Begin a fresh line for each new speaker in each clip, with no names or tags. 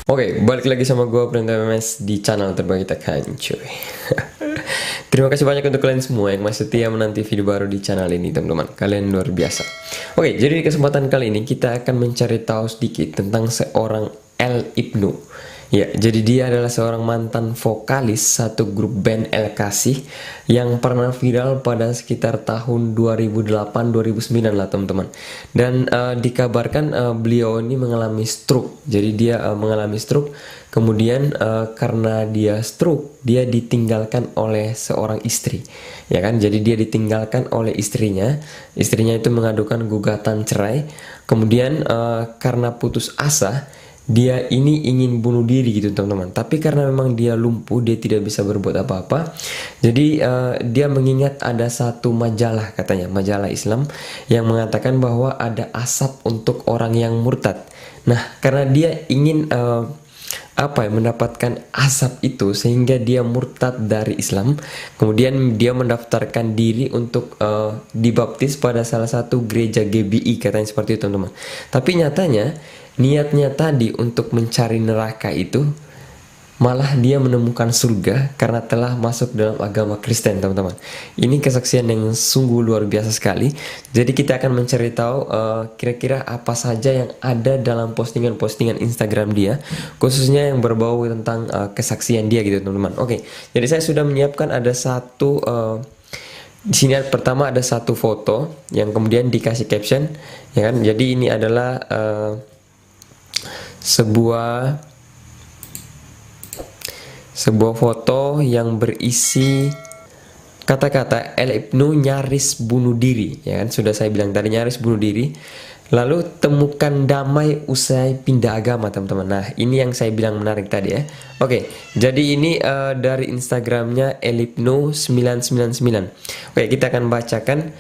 Oke, balik lagi sama gue Brenda MMS di channel Terbagi Tekan cuy. Terima kasih banyak untuk kalian semua yang masih setia menanti video baru di channel ini teman-teman. Kalian luar biasa. Oke, jadi di kesempatan kali ini kita akan mencari tahu sedikit tentang seorang El Ibnu. Ya, jadi dia adalah seorang mantan vokalis satu grup band El Kasih yang pernah viral pada sekitar tahun 2008-2009 lah teman-teman. Dan dikabarkan beliau ini mengalami stroke. Jadi dia mengalami stroke. Kemudian karena dia stroke, dia ditinggalkan oleh seorang istri. Ya kan? Jadi dia ditinggalkan oleh istrinya. Istrinya itu mengadukan gugatan cerai. Kemudian karena putus asa, dia ini ingin bunuh diri gitu teman-teman. Tapi karena memang dia lumpuh, dia tidak bisa berbuat apa-apa. Jadi dia mengingat ada satu majalah, katanya majalah Islam, yang mengatakan bahwa ada asap untuk orang yang murtad. Nah, karena dia ingin mendapatkan asap itu, sehingga dia murtad dari Islam. Kemudian dia mendaftarkan diri untuk dibaptis pada salah satu gereja GBI, katanya seperti itu teman-teman. Tapi nyatanya niatnya tadi untuk mencari neraka itu, malah dia menemukan surga karena telah masuk dalam agama Kristen teman-teman. Ini kesaksian yang sungguh luar biasa sekali. Jadi kita akan mencari tahu kira-kira apa saja yang ada dalam postingan-postingan Instagram dia, khususnya yang berbau tentang kesaksian dia gitu teman-teman. Oke, jadi saya sudah menyiapkan ada satu di sini pertama ada satu foto yang kemudian dikasih caption, ya kan? Jadi ini adalah sebuah foto yang berisi kata-kata El Ibnu nyaris bunuh diri, ya kan? Sudah saya bilang tadi nyaris bunuh diri. Lalu temukan damai usai pindah agama teman-teman. Nah, ini yang saya bilang menarik tadi ya. Oke, jadi ini dari Instagramnya El Ibnu 999. Oke, kita akan bacakan.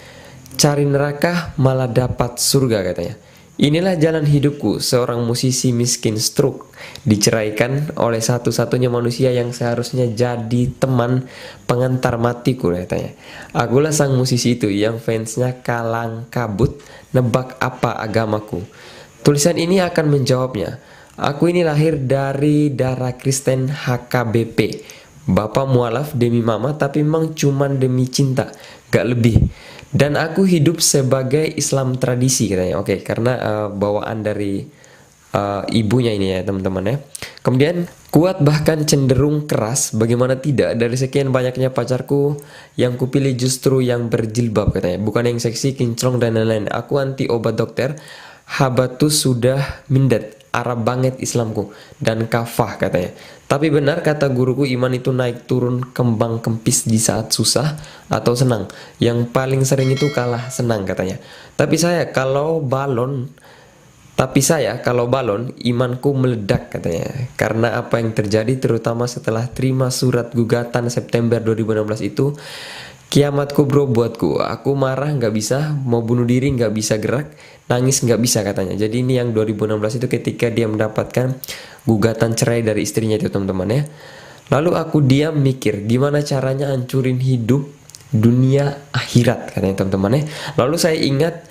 Cari neraka malah dapat surga, katanya. Inilah jalan hidupku, seorang musisi miskin stroke, diceraikan oleh satu-satunya manusia yang seharusnya jadi teman pengantar matiku, katanya. Akulah sang musisi itu yang fansnya kalang kabut, nebak apa agamaku. Tulisan ini akan menjawabnya. Aku ini lahir dari darah Kristen HKBP. Bapak mualaf demi mama, tapi memang cuman demi cinta, gak lebih. Dan aku hidup sebagai Islam tradisi, katanya. Oke, karena bawaan dari ibunya ini ya teman-teman ya. Kemudian kuat bahkan cenderung keras, bagaimana tidak, dari sekian banyaknya pacarku yang kupilih justru yang berjilbab, katanya. Bukan yang seksi, kinclong dan lain-lain. Aku anti obat dokter, habatus sudah mindet, Arab banget Islamku, dan kafah, katanya. Tapi benar kata guruku, iman itu naik turun kembang kempis di saat susah atau senang. Yang paling sering itu kalah senang, katanya. Tapi saya kalau balon imanku meledak, katanya. Karena apa yang terjadi terutama setelah terima surat gugatan September 2016 itu, kiamatku bro buatku. Aku marah nggak bisa, mau bunuh diri nggak bisa gerak, nangis nggak bisa, katanya. Jadi ini yang 2016 itu ketika dia mendapatkan gugatan cerai dari istrinya itu teman-teman ya. Lalu aku diam mikir gimana caranya hancurin hidup dunia akhirat, katanya teman-teman ya. Lalu saya ingat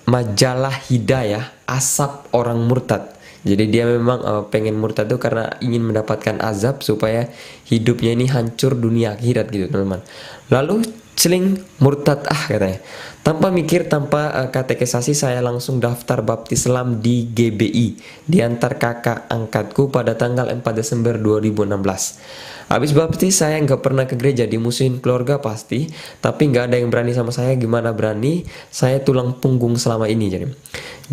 majalah Hidayah, asap orang murtad. Jadi dia memang pengen murtad itu karena ingin mendapatkan azab supaya hidupnya ini hancur dunia akhirat gitu teman-teman. Lalu celing murtad katanya. Tanpa mikir, tanpa katekisasi, saya langsung daftar baptis Islam di GBI diantar kakak angkatku pada tanggal 4 Desember 2016. Habis baptis saya nggak pernah ke gereja, dimusuhin keluarga pasti, tapi nggak ada yang berani sama saya. Gimana berani, saya tulang punggung selama ini.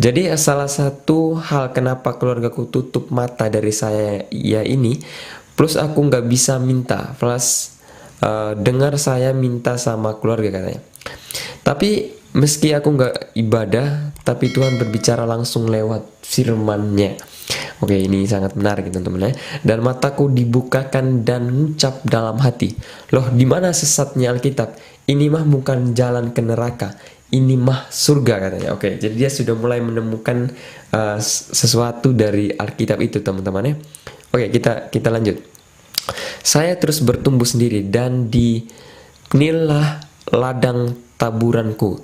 Jadi salah satu hal kenapa keluargaku tutup mata dari saya ya ini, plus aku nggak bisa minta, plus dengar saya minta sama keluarga, katanya. Tapi meski aku nggak ibadah, tapi Tuhan berbicara langsung lewat firman-Nya. Oke, ini sangat menarik teman-teman ya. Dan mataku dibukakan dan ngucap dalam hati, loh di mana sesatnya Alkitab? Ini mah bukan jalan ke neraka, ini mah surga, katanya. Oke, jadi dia sudah mulai menemukan sesuatu dari Alkitab itu teman-teman ya. Oke, kita lanjut. Saya terus bertumbuh sendiri dan dinilah ladang taburanku.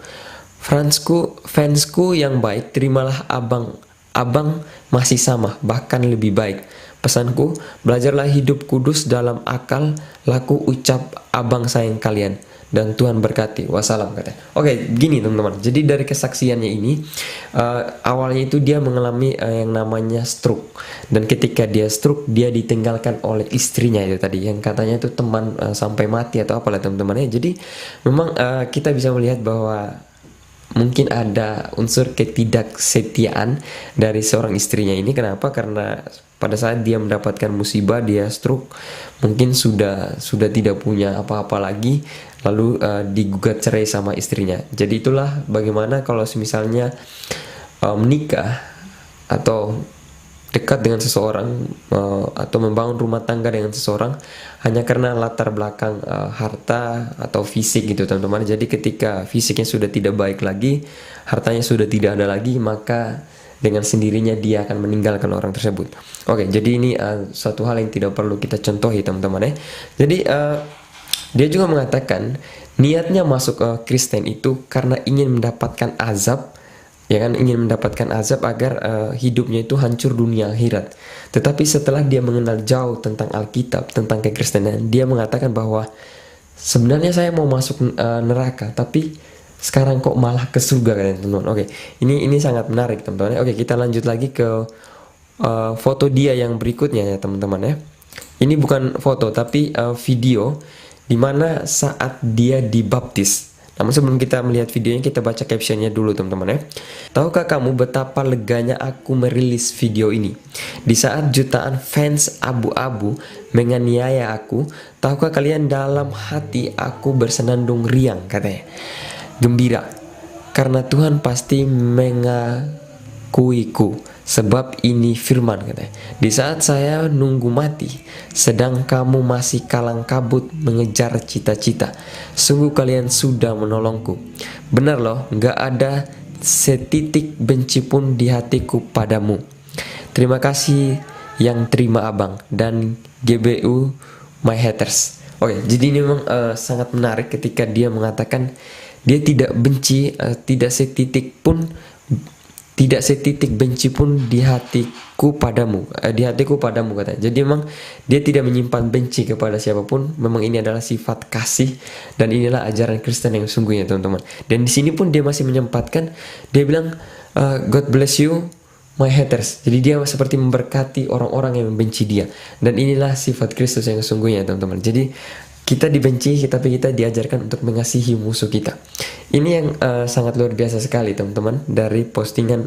Fansku yang baik, terimalah abang abang masih sama, bahkan lebih baik. Pesanku, belajarlah hidup kudus dalam akal, laku, ucap, abang sayang kalian. Dan Tuhan berkati. Wassalam katanya. Oke, gini teman-teman. Jadi dari kesaksiannya ini, awalnya itu dia mengalami yang namanya stroke. Dan ketika dia stroke, dia ditinggalkan oleh istrinya itu tadi. Yang katanya itu teman sampai mati atau apalah teman-teman ya. Jadi memang kita bisa melihat bahwa mungkin ada unsur ketidaksetiaan dari seorang istrinya ini. Kenapa? Karena pada saat dia mendapatkan musibah, dia stroke, mungkin sudah tidak punya apa-apa lagi, lalu digugat cerai sama istrinya. Jadi itulah bagaimana kalau misalnya menikah atau dekat dengan seseorang atau membangun rumah tangga dengan seseorang hanya karena latar belakang harta atau fisik gitu teman-teman. Jadi ketika fisiknya sudah tidak baik lagi, hartanya sudah tidak ada lagi, maka dengan sendirinya dia akan meninggalkan orang tersebut. Oke, jadi ini suatu hal yang tidak perlu kita contohi teman-teman ya. Jadi dia juga mengatakan niatnya masuk ke Kristen itu karena ingin mendapatkan azab, ya kan, ingin mendapatkan azab agar hidupnya itu hancur dunia akhirat. Tetapi setelah dia mengenal jauh tentang Alkitab, tentang kekristenan, dia mengatakan bahwa sebenarnya saya mau masuk neraka, tapi sekarang kok malah ke surga kalian teman-teman. Oke, ini sangat menarik teman-teman. Oke, kita lanjut lagi ke foto dia yang berikutnya ya teman-teman ya. Ini bukan foto tapi video dimana saat dia dibaptis. Namun sebelum kita melihat videonya, kita baca captionnya dulu teman-teman ya. Tahukah kamu betapa leganya aku merilis video ini? Di saat jutaan fans abu-abu menganiaya aku, tahukah kalian dalam hati aku bersenandung riang katanya. Gembira, karena Tuhan pasti mengakuiku, sebab ini firman katanya. Di saat saya nunggu mati, sedang kamu masih kalang kabut mengejar cita-cita, sungguh kalian sudah menolongku. Benar loh, gak ada setitik benci pun di hatiku padamu. Terima kasih yang terima abang dan GBU my haters. Oke, jadi ini memang sangat menarik ketika dia mengatakan dia tidak benci, tidak setitik benci pun di hatiku padamu, katanya. Jadi memang dia tidak menyimpan benci kepada siapapun. Memang ini adalah sifat kasih dan inilah ajaran Kristen yang sungguhnya teman-teman. Dan di sini pun dia masih menyempatkan, dia bilang God bless you my haters. Jadi dia seperti memberkati orang-orang yang membenci dia. Dan inilah sifat Kristus yang sesungguhnya teman-teman. Jadi kita dibenci, tapi kita diajarkan untuk mengasihi musuh kita. Ini yang sangat luar biasa sekali teman-teman, dari postingan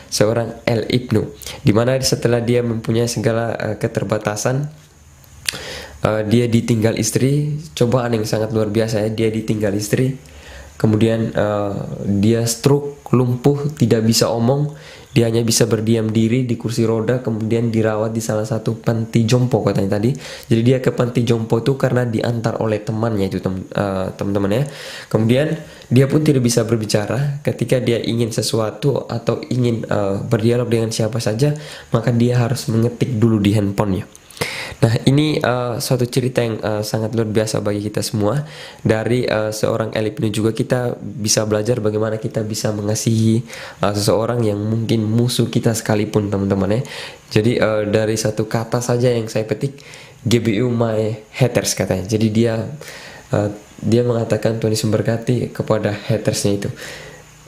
seorang El Ibnu, dimana setelah dia mempunyai segala keterbatasan, dia ditinggal istri. Cobaan yang sangat luar biasa ya, dia ditinggal istri, kemudian dia stroke, lumpuh, tidak bisa omong. Dia hanya bisa berdiam diri di kursi roda, kemudian dirawat di salah satu panti jompo katanya tadi. Jadi dia ke panti jompo itu karena diantar oleh temannya itu teman-teman ya. Kemudian dia pun tidak bisa berbicara. Ketika dia ingin sesuatu atau ingin berdialog dengan siapa saja, maka dia harus mengetik dulu di handphonenya. Nah ini suatu cerita yang sangat luar biasa bagi kita semua. Dari seorang El Ibnu juga kita bisa belajar bagaimana kita bisa mengasihi seseorang yang mungkin musuh kita sekalipun teman-teman ya. Jadi dari satu kata saja yang saya petik, GBU my haters katanya. Jadi dia mengatakan Tuhan Yesus memberkati kepada hatersnya itu.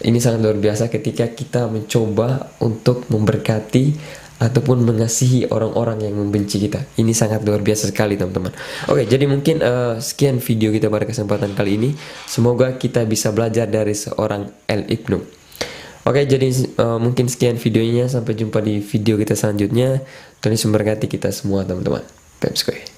Ini sangat luar biasa ketika kita mencoba untuk memberkati ataupun mengasihi orang-orang yang membenci kita. Ini sangat luar biasa sekali teman-teman. Oke, jadi mungkin sekian video kita pada kesempatan kali ini. Semoga kita bisa belajar dari seorang El Ibnu. Oke, jadi mungkin sekian videonya. Sampai jumpa di video kita selanjutnya. Tuhan Yesus memberkati kita semua teman-teman. Pepskoy.